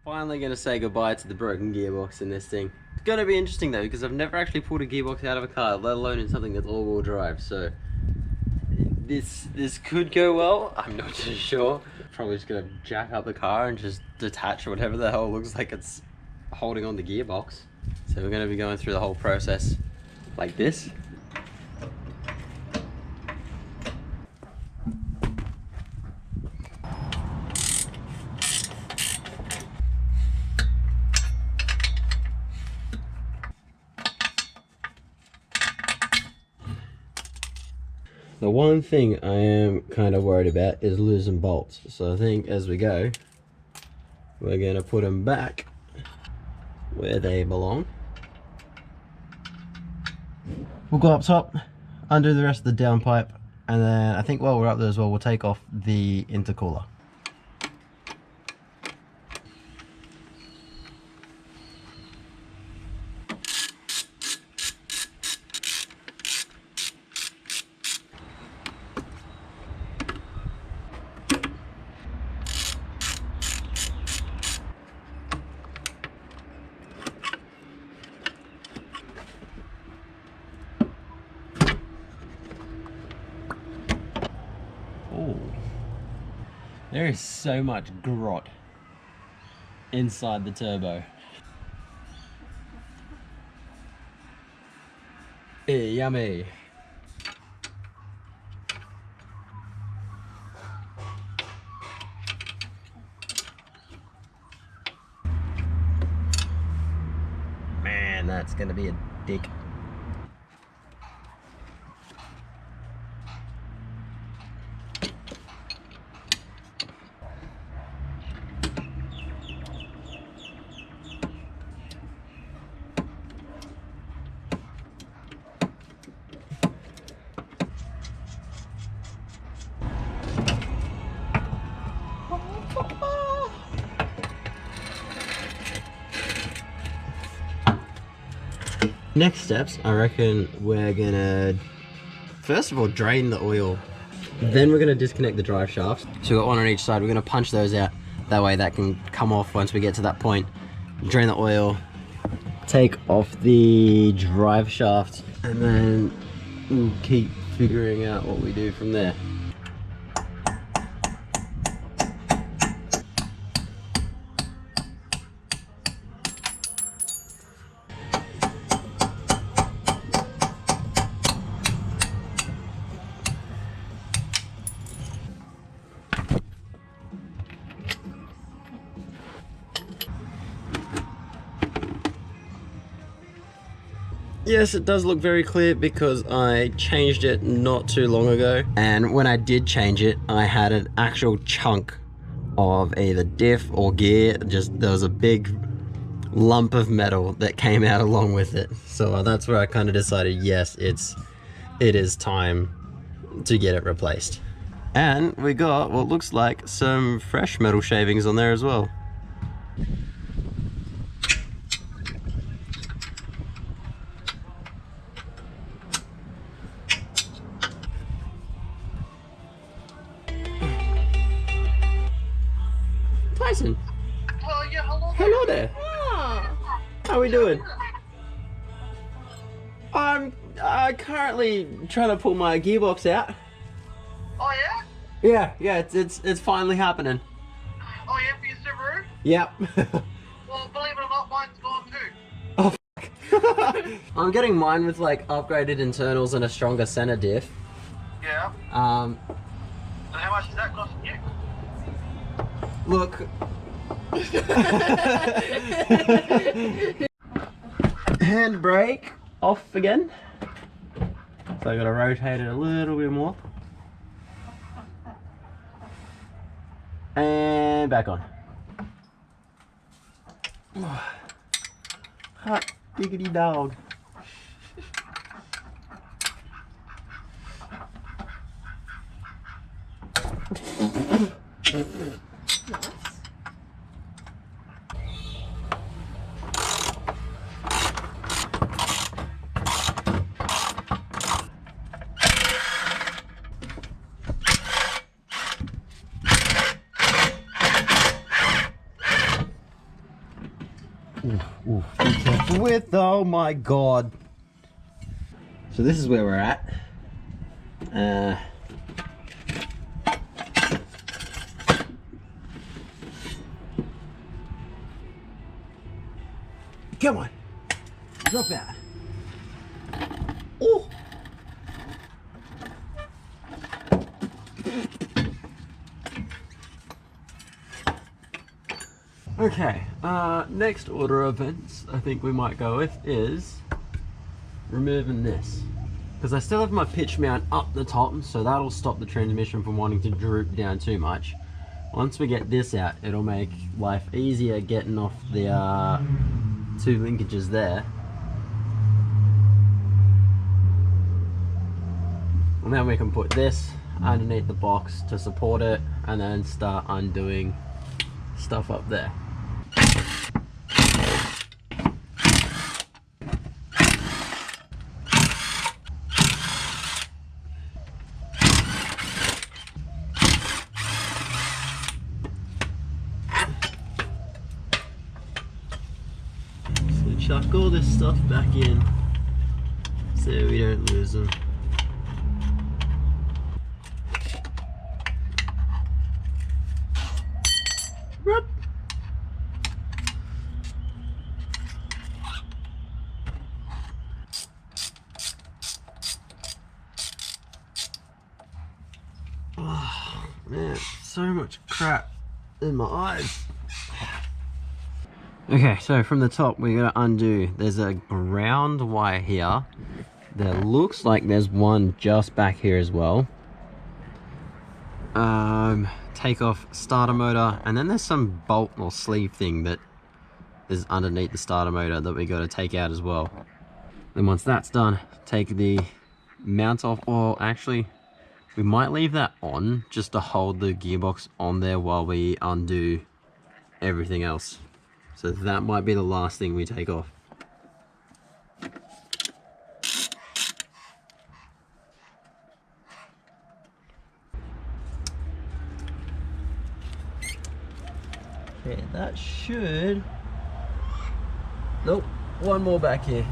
Finally gonna say goodbye to the broken gearbox in this thing. It's gonna be interesting though, because I've never actually pulled a gearbox out of a car, let alone in something that's all-wheel drive, so this could go well. I'm not too sure. Probably just gonna jack up the car and just detach whatever the hell looks like it's holding on the gearbox. So we're gonna be going through the whole process like this. The one thing I am kind of worried about is losing bolts. So I think as we go, we're gonna put them back where they belong. We'll go up top, undo the rest of the downpipe, and then I think while we're up there as well, we'll take off the intercooler. Oh, there is so much grot inside the turbo. Yummy. Man, that's gonna be a dick. Next steps, I reckon we're gonna first of all drain the oil, then we're gonna disconnect the drive shafts. So we've got one on each side. We're gonna punch those out, that way that can come off once we get to that point. Drain the oil, take off the drive shaft, and then we'll keep figuring out what we do from there. Yes, it does look very clear because I changed it not too long ago, and when I did change it, I had an actual chunk of either diff or gear. Just there was a big lump of metal that came out along with it. So that's where I kind of decided, yes, it is time to get it replaced. And we got what looks like some fresh metal shavings on there as well. Tyson. Oh yeah, hello. Hello there. Oh, How are we doing? I'm currently trying to pull my gearbox out. Oh yeah? Yeah, it's finally happening. Oh yeah, for your Subaru? Yep. Well, believe it or not, mine's gone too. Oh, fuck. I'm getting mine with like upgraded internals and a stronger center diff. Yeah. Um, And how much is that costing you? look. Handbrake off again. So I gotta rotate it a little bit more. And back on. Hot diggity dog. Ooh, be careful with, oh my god. So this is where we're at. Come on, drop out. Oh. Okay, next order of events I think we might go with is removing this. Because I still have my pitch mount up the top, so that'll stop the transmission from wanting to droop down too much. Once we get this out, it'll make life easier getting off the 2 linkages there. And then we can put this underneath the box to support it, and then start undoing stuff up there. So chuck all this stuff back in so we don't lose them. Whoop. Oh man, so much crap in my eyes. Okay, so from the top we gotta undo. There's a ground wire here. There looks like there's one just back here as well. Take off starter motor, and then there's some bolt or sleeve thing that is underneath the starter motor that we got to take out as well. Then once that's done, take the mount off, or actually we might leave that on just to hold the gearbox on there while we undo everything else. So that might be the last thing we take off. Okay, that should... Nope, one more back here.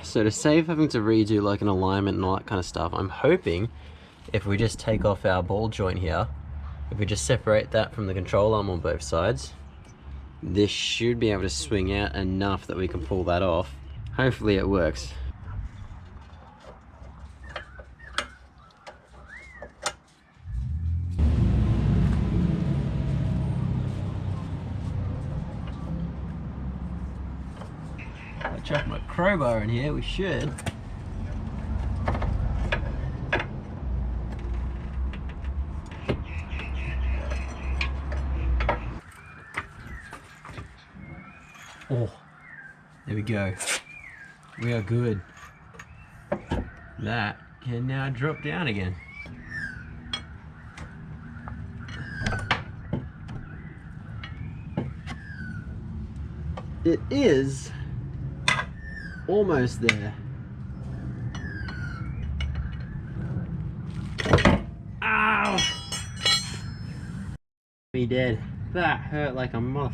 So to save having to redo like an alignment and all that kind of stuff, I'm hoping if we just take off our ball joint here, if we just separate that from the control arm on both sides, this should be able to swing out enough that we can pull that off. Hopefully it works. If I chuck my crowbar in here, we should. Oh, there we go. We are good. That can now drop down again. It is almost there. Ow! Me dead. That hurt like a muff.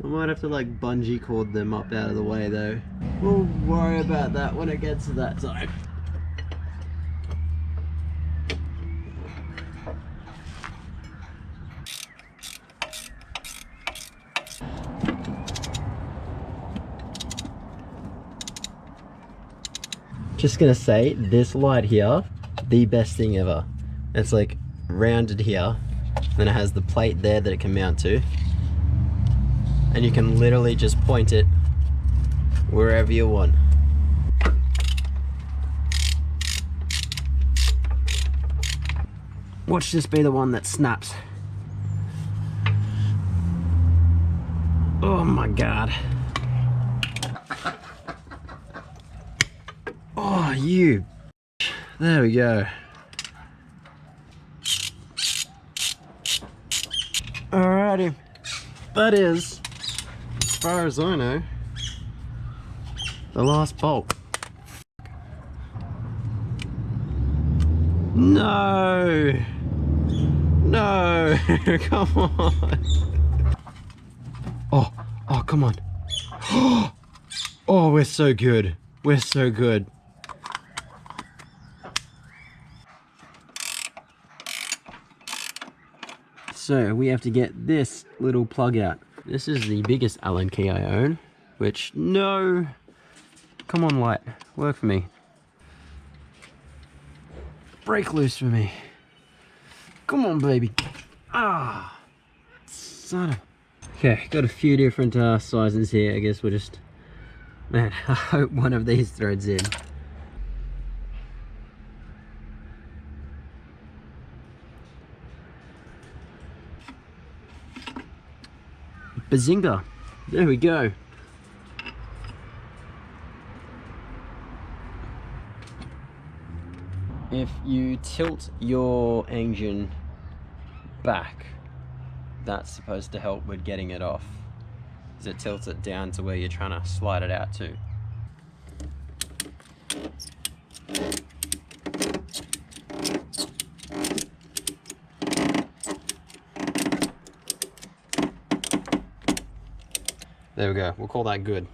I might have to like bungee cord them up out of the way though. We'll worry about that when it gets to that time. Just gonna say, this light here, the best thing ever. It's like rounded here, then it has the plate there that it can mount to. And you can literally just point it wherever you want. Watch this be the one that snaps. Oh my god. Oh, you. There we go. Alrighty. That is, as far as I know, the last bolt. No! No! Come on! Oh, come on. Oh, we're so good. We're so good. So we have to get this little plug out. This is the biggest Allen key I own, which, no, come on light, work for me. Break loose for me. Come on, baby. Ah, son of... Okay, got a few different sizes here. I guess we'll just, man, I hope one of these threads in. Bazinga! There we go. If you tilt your engine back, that's supposed to help with getting it off, because it tilts it down to where you're trying to slide it out to. There we go, we'll call that good.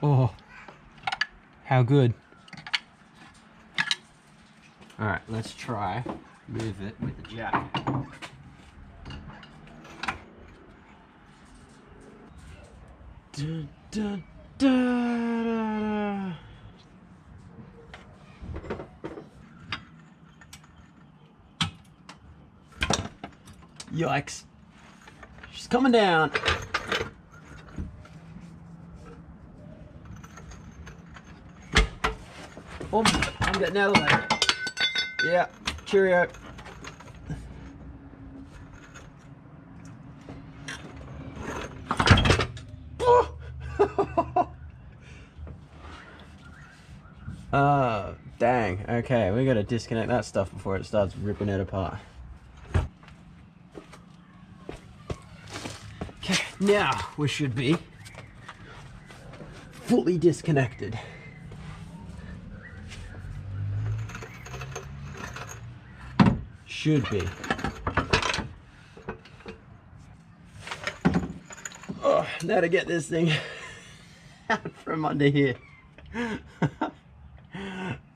Oh, how good. All right, let's try move it with the jack. Dun, dun, dun. Yikes. She's coming down. Oh, I'm getting out of there. Yeah, cheerio. Oh, dang. Okay, we gotta disconnect that stuff before it starts ripping it apart. Okay, now we should be fully disconnected. Should be. Oh, now to get this thing out from under here.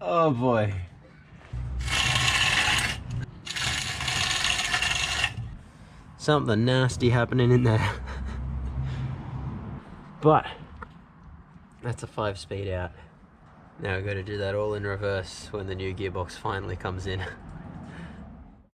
Oh boy. Something nasty happening in there. But that's a 5-speed out. Now we've got to do that all in reverse when the new gearbox finally comes in.